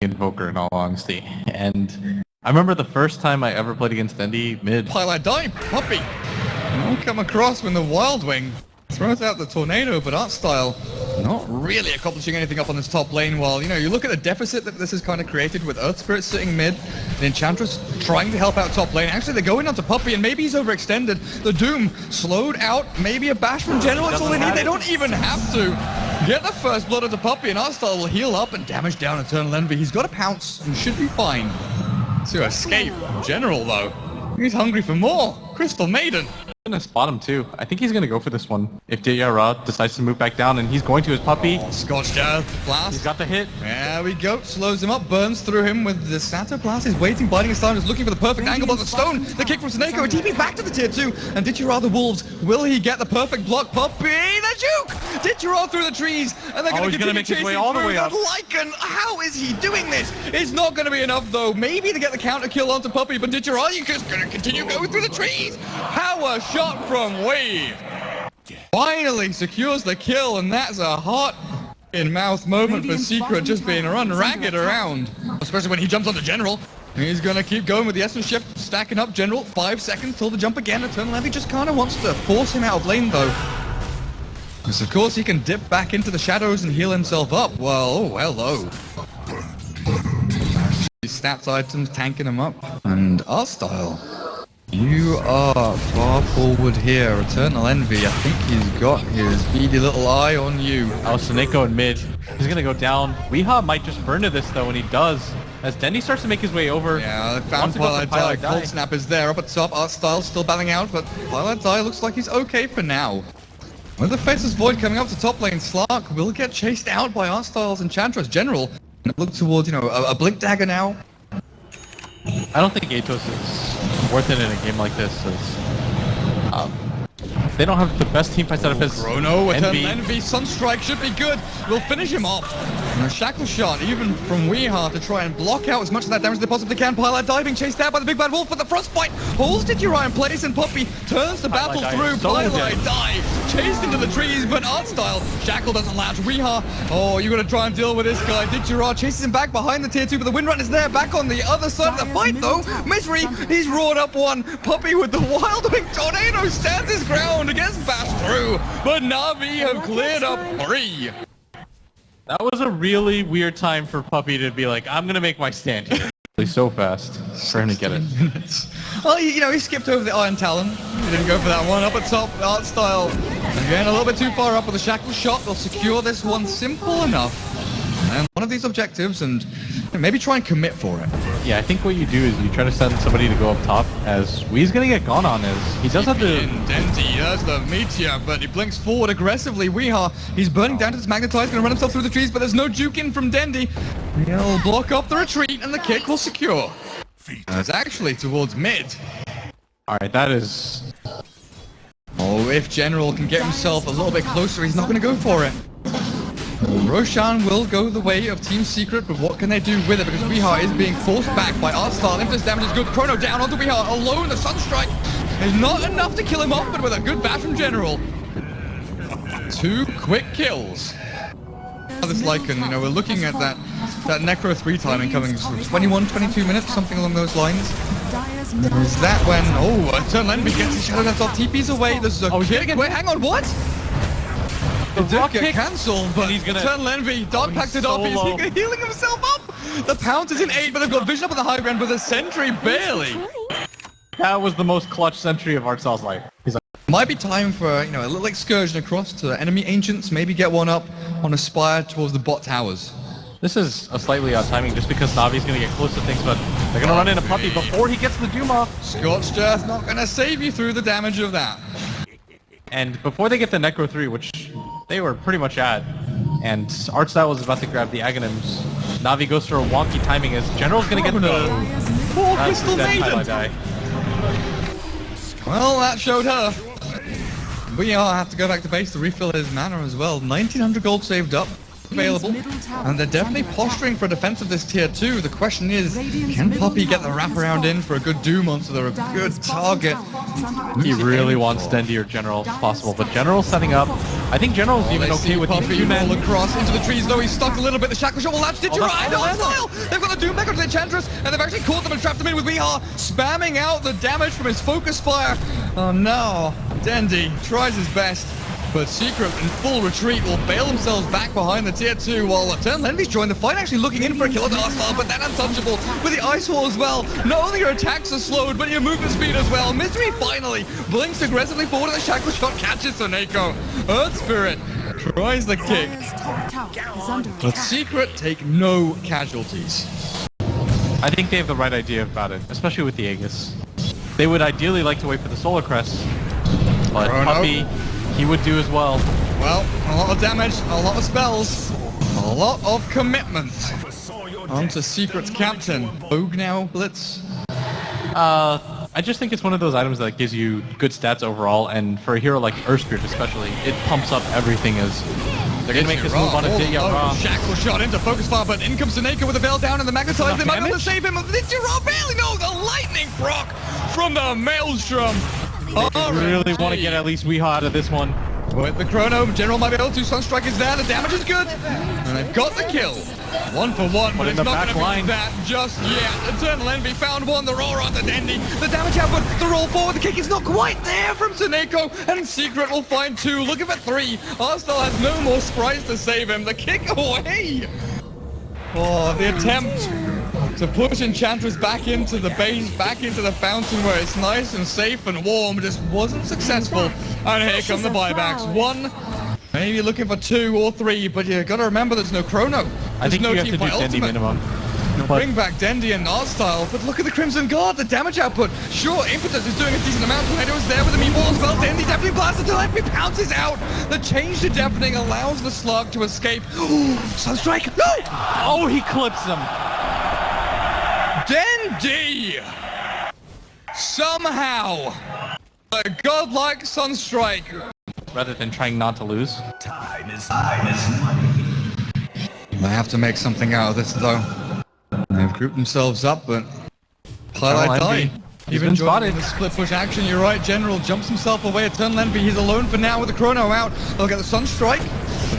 Invoker in all honesty. And I remember the first time I ever played against Dendy mid. Pilot dive, Puppey. Won't come across when the Wild Wing throws out the tornado, but Artstyle not really accomplishing anything up on this top lane. While, you look at the deficit that this has kind of created with Earth Spirit sitting mid, the Enchantress trying to help out top lane. Actually, they're going onto Puppey, and maybe he's overextended. The Doom slowed out, maybe a bash from General. That's all they need. They don't even have to get the first blood of the Puppey, and Artstyle will heal up and damage down Eternal Envy. He's got to pounce and should be fine to escape. General, though, he's hungry for more. Crystal Maiden. Gonna spot him too. I think he's gonna go for this one. If Diyara decides to move back down, and he's going to his Puppey. Scorched Earth Blast. He's got the hit. There we go. Slows him up, burns through him with the Sato Blast. He's waiting, biting his time, just looking for the perfect angle on the stone. The kick from Sneko, a TP back to the tier 2. And Diyara the Wolves, will he get the perfect block? Puppey, the juke! Diyara through the trees, and they're gonna continue make his chasing way all the through way up. Lycan. How is he doing this? It's not gonna be enough though. Maybe to get the counter kill onto Puppey, but Diyara, you're just gonna continue going through the trees. Power shot from Wave. Finally secures the kill, and that's a hot in mouth moment for Secret, just being run ragged around. Especially when he jumps on the General. He's gonna keep going with the Essence Shift, stacking up General. 5 seconds till the jump again. Eternal Envy just kind of wants to force him out of lane though. Because of course he can dip back into the shadows and heal himself up. Well, oh, hello. These stats items tanking him up. And Artstyle, you are far forward here. Eternal Envy, I think he's got his beady little eye on you. Oh, Sneko in mid. He's gonna go down. Weehaw might just burn to this though, and he does. As Dendy starts to make his way over. Yeah, they found Pilot Die. Cold Snap is there up at top. Artstyle still battling out, but Pilot Die looks like he's okay for now. With the Faceless Void coming up to top lane, Slark will get chased out by Artstyle's Enchantress General. Look towards, a Blink Dagger now. I don't think Atos is worth it in a game like this. They don't have the best team fight setup as Chrono, Eternal Envy, Sunstrike should be good. We'll finish him off. And a Shackle Shot, even from Weehaw, to try and block out as much of that damage as they possibly can. Pilot diving, chased out by the Big Bad Wolf, but the Frostbite holds Diyara in place, and Puppey turns the battle through. Pilot dive, chased into the trees, but Artstyle, Shackle doesn't latch. Weehaw, oh, you gotta try and deal with this guy. Diyara chases him back behind the tier 2, but the Windrun is there, back on the other side of the fight though. Misery, he's roared up one. Puppey with the Wild Wing Tornado stands his ground against bashed through, but NaVi have cleared up 3. That was a really weird time for Puppey to be like, I'm gonna make my stand here. He's so fast for him to get it. Well, he skipped over the Iron Talon. He didn't go for that one. Up at top, Artstyle. Again, a little bit too far up with the Shackle Shot. They'll secure this one simple enough. And one of these objectives, and maybe try and commit for it. Yeah, I think what you do is you try to send somebody to go up top, as Wee's gonna get gone on, as he does have to... Dendy, there's the Meteor, but he blinks forward aggressively. Weehaw, he's burning down to this Magnetize, gonna run himself through the trees, but there's no juking from Dendy. He'll block off the retreat, and the kick will secure. It's actually towards mid. Alright, that is... Oh, if General can get himself a little bit closer, he's not gonna go for it. Roshan will go the way of Team Secret, but what can they do with it? Because Weehaw is being forced back by Artstyle. If this damage is good, Chrono down onto Weehaw. Alone, the Sunstrike is not enough to kill him off, but with a good bash from General. 2 quick kills. This Lycan, we're looking at that Necro 3 timing coming through 21, 22 minutes, something along those lines. Is that when, Eternal Envy gets his Shadow Dance off, TP's away, this is a kick. Wait, hang on, what? The did get cancelled, but he's gonna Eternal Envy, Dark packed it up, he's healing himself up! The Pounce is in 8, but they've got Vision up on the high ground with a Sentry barely. That was the most clutch Sentry of Artstyle's life. He's like, might be time for, a little excursion across to enemy Ancients, maybe get one up on a spire towards the bot towers. This is a slightly odd timing just because Navi's gonna get close to things, but they're gonna run into Puppey before he gets the Doom off. Scorched Earth not gonna save you through the damage of that. And before they get the Necro 3, which they were pretty much at, and Artstyle was about to grab the Aghanims, Navi goes for a wonky timing as General's gonna get the... Poor Crystal Maiden! Well, that showed her. We have to go back to base to refill his mana as well. 1900 gold saved up, available, and they're definitely posturing for a defense of this tier 2. The question is, can Puppey get the wraparound in for a good Doom onto a good target? He really wants Dendy or General if possible, but General's setting up. I think General's even okay with these Puppy two men. roll across into the trees, though he's stuck a little bit. The shackle shot will latch Did you ride on style? They've got the Doom back onto the Enchantress, and they've actually caught them and trapped them in with Weehaw, spamming out the damage from his focus fire. Oh no, Dendy tries his best, but Secret in full retreat will bail themselves back behind the tier 2 while Eternal Envy's joined the fight, actually looking in for a kill at the Arsenal, but then untouchable with the Ice Wall as well. Not only your attacks are slowed, but your movement speed as well. Misery finally blinks aggressively forward and the shackle shot catches Soneko. Earth Spirit tries the kick, but Secret take no casualties. I think they have the right idea about it, especially with the Aegis. They would ideally like to wait for the Solar Crest, but Puppy, he would do as well. Well, a lot of damage, a lot of spells, a lot of commitment. On to Secret's captain. Bogue now, Blitz. I just think it's one of those items that gives you good stats overall, and for a hero like Earth Spirit especially, it pumps up everything as they're gonna make this move on a Ditya. Shackle shot into focus fire, but in comes Soneko with a veil down and the magnetize. They might be able to save him. Ditya barely knows the lightning proc from the Maelstrom. They really want to get at least Weehaw out of this one. With the Chrono, General might be able to. Sunstrike is there, the damage is good. And they've got the kill. 1 for 1, but it's not going to be that just yet. Eternal Envy found one, the roar on the Dendy. The damage output, the roll forward, the kick is not quite there from Soneko. And Secret will find 2, looking for 3. Arsenal has no more sprites to save him. The kick away. Oh, the attempt to push Enchantress back into the base, back into the fountain where it's nice and safe and warm, just wasn't successful. And here come the buybacks. 1, maybe looking for 2 or 3, but you gotta remember there's no Chrono. I think no you have to do Dendy minimum. Bring back Dendy and Art Style, but look at the Crimson Guard, the damage output. Sure, Impetus is doing a decent amount. Tornado is there with the meatball as well. Dendy definitely blasts until Envy pounces out. The change to deafening allows the slug to escape. Sunstrike, no! Oh, he clips him. Dendy! Somehow, a godlike Sunstrike. Rather than trying not to lose. Time is money. They have to make something out of this though. They've grouped themselves up, but Highlight die. He's been spotted. The split push action, you're right. General jumps himself away. Eternal Envy, he's alone for now with the Chrono out. They'll get the Sunstrike.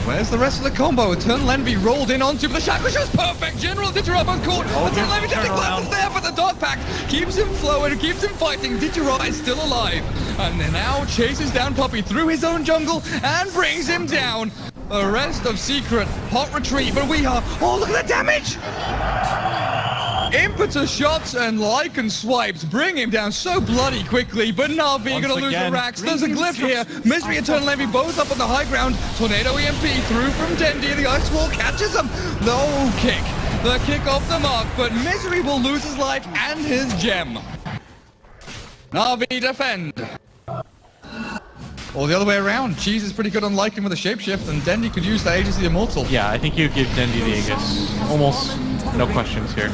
Where's the rest of the combo? Eternal Envy rolled in onto, but the shackle shot's perfect. General Ditcherab caught. Eternal Envy definitely glasses there, but the Dark Pact keeps him flowing, keeps him fighting. Ditcherab is still alive. And then now chases down Puppy through his own jungle and brings him down. The rest of Secret, hot retreat, but we are... Oh, look at the damage! Impetus shots and Lycan swipes bring him down so bloody quickly, but NaVi gonna lose the racks. There's a glyph here. Misery and Eternal Envy both up on the high ground. Tornado EMP through from Dendy. The ice wall catches him. No kick. The kick off the mark, but Misery will lose his life and his gem. NaVi defend. Or the other way around. Cheese is pretty good on Lycan with a shapeshift, and Dendy could use the Aegis of the Immortal. Yeah, I think you give Dendy the Aegis. Almost no questions here.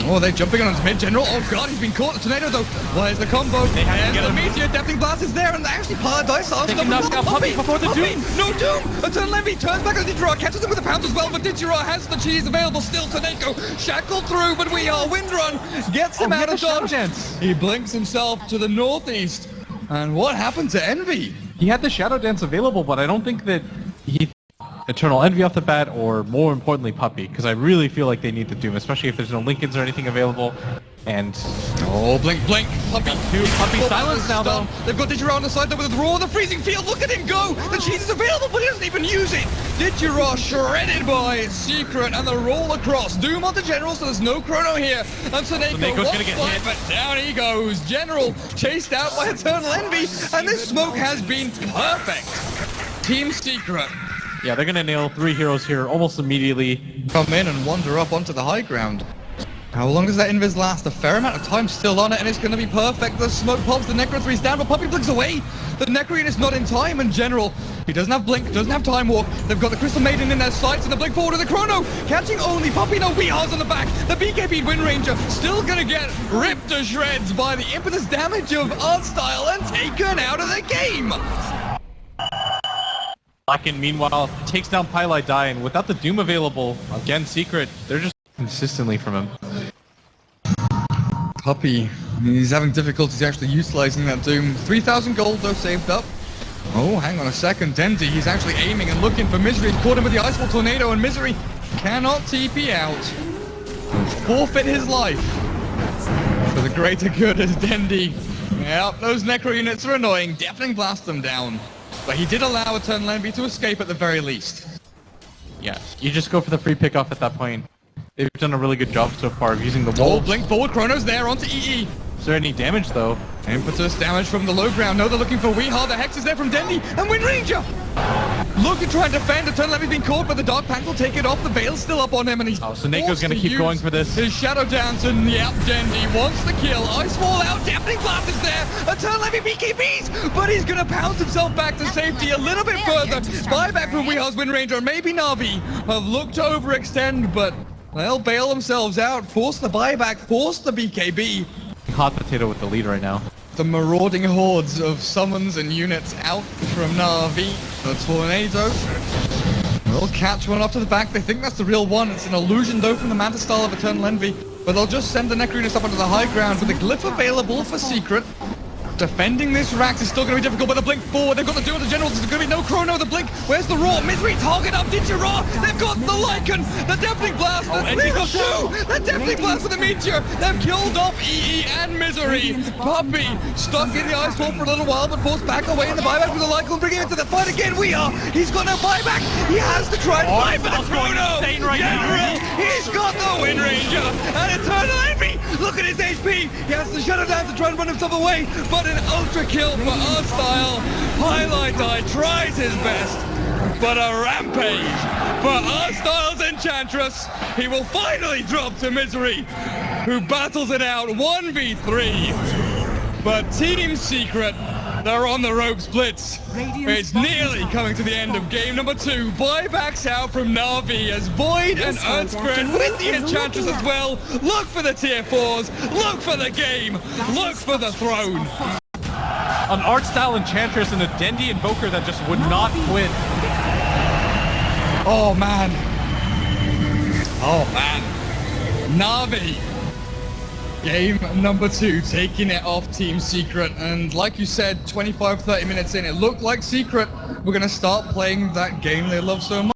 Oh, they're jumping on his mid-general. Oh god, he's been caught. The Tornado though. Where's the combo? There's the Meteor. Deafening Blast is there, and they actually Paradise Arms. They can knock out Puppy before the Doom. No Doom! Eternal Envy turns back on Ditcherab, catches him with a pound as well, but Ditcherab has the cheese available still. Tornado shackled through, but we are Windrun. Gets him out of dodge. He blinks himself to the northeast. And what happened to Envy? He had the Shadow Dance available, but I don't think that he... Eternal Envy off the bat, or more importantly, Puppy, because I really feel like they need the Doom, especially if there's no Lincolns or anything available. And... Oh, blink, blink. Puppy. Puppy silence now, though. They've got Ditcherab on the side there with the roar of the freezing field. Look at him go. The cheese is available, but he doesn't even use it. Ditcherab shredded by Secret, and the roll across. Doom onto General, so there's no Chrono here. And Soneko's gonna get hit. But down he goes. General chased out by Eternal Envy, and this smoke has been perfect. Team Secret. Yeah, they're gonna nail 3 heroes here almost immediately. Come in and wander up onto the high ground. How long does that invis last? A fair amount of time still on it, and it's going to be perfect. The smoke pops, the Necro 3's down, but Puppy blinks away. The Necro is not in time in general. He doesn't have blink, doesn't have time walk. They've got the Crystal Maiden in their sights, and the blink forward of the Chrono. Catching only Puppy, no Weehaws on the back. The BKB Wind Ranger still going to get ripped to shreds by the impetus damage of Art Style and taken out of the game. Lycan, meanwhile, takes down Pylite Die, and without the Doom available, again, Secret, they're just consistently from him. Puppy, he's having difficulties actually utilizing that Doom. 3,000 gold though saved up. Oh, hang on a second. Dendi, he's actually aiming and looking for Misery. He's caught him with the Ice Wall Tornado, and Misery cannot TP out. Forfeit his life for the greater good as Dendi. Yep, those Necro units are annoying. Deafening Blast them down. But he did allow Eternal Envy to escape at the very least. Yeah, you just go for the free pickoff at that point. They've done a really good job so far of using the Oh, wolves. blink forward, Chrono's there onto EE. Is there any damage though? Impetus damage from the low ground. No, they're looking for Weehar. The Hex is there from Dendi. And Wind Ranger! Look to try and defend. Eternal Envy's been caught, but the Dark Pact will take it off. The Veil's still up on him, and he's Oh, so Nako's forced gonna to keep use going for this. His Shadow Dance, and yep, Dendi wants the kill. Ice Wall out. Deafening Blast is there. Eternal Envy BKBs, but he's gonna pounce himself back to safety a little bit further. Buyback from Weehar's Wind Ranger. Maybe NaVi have looked to overextend, but they'll bail themselves out. Force the buyback. Force the BKB. Hot potato with the lead right now. The marauding hordes of summons and units out from NaVi. The Tornado will catch one up to the back. They think that's the real one. It's an illusion though from the Manta style of Eternal Envy. But they'll just send the Necro units up onto the high ground with a glyph available for Secret. Defending this Rax is still going to be difficult, but the blink forward, they've got the duel of the generals, there's going to be no chrono, the blink, where's the raw? Misery target up, Digi Raw, they've got the Lycan, the Deafening Blast, they've got two, the Deafening Blast with the Meteor, they've killed off EE and Misery. Puppy stuck in the Ice Wall for a little while, but forced back away in the buyback with the Lycan, bringing it to the fight again. He's got no buyback, he has to try and buy back chrono. He's got the Wind Ranger, and Eternal Envy, look at his HP, he has to shut it down to try and run himself away, but an ultra kill for Arstyle. Highlight Eye tries his best, but a rampage for Arstyle's Enchantress. He will finally drop to Misery, who battles it out 1v3. But Team Secret, they're on the ropes, Blitz. It's nearly coming to the end of game number 2. Buybacks out from NaVi as Void and Earthspread with the Enchantress as well. Look for the tier 4s, look for the game, look for the throne. An art style Enchantress and a Dendi Invoker that just would not quit. Oh man. Oh man. NaVi. Game number 2, taking it off Team Secret. And like you said, 25-30 minutes in, it looked like Secret were going to start playing that game they love so much.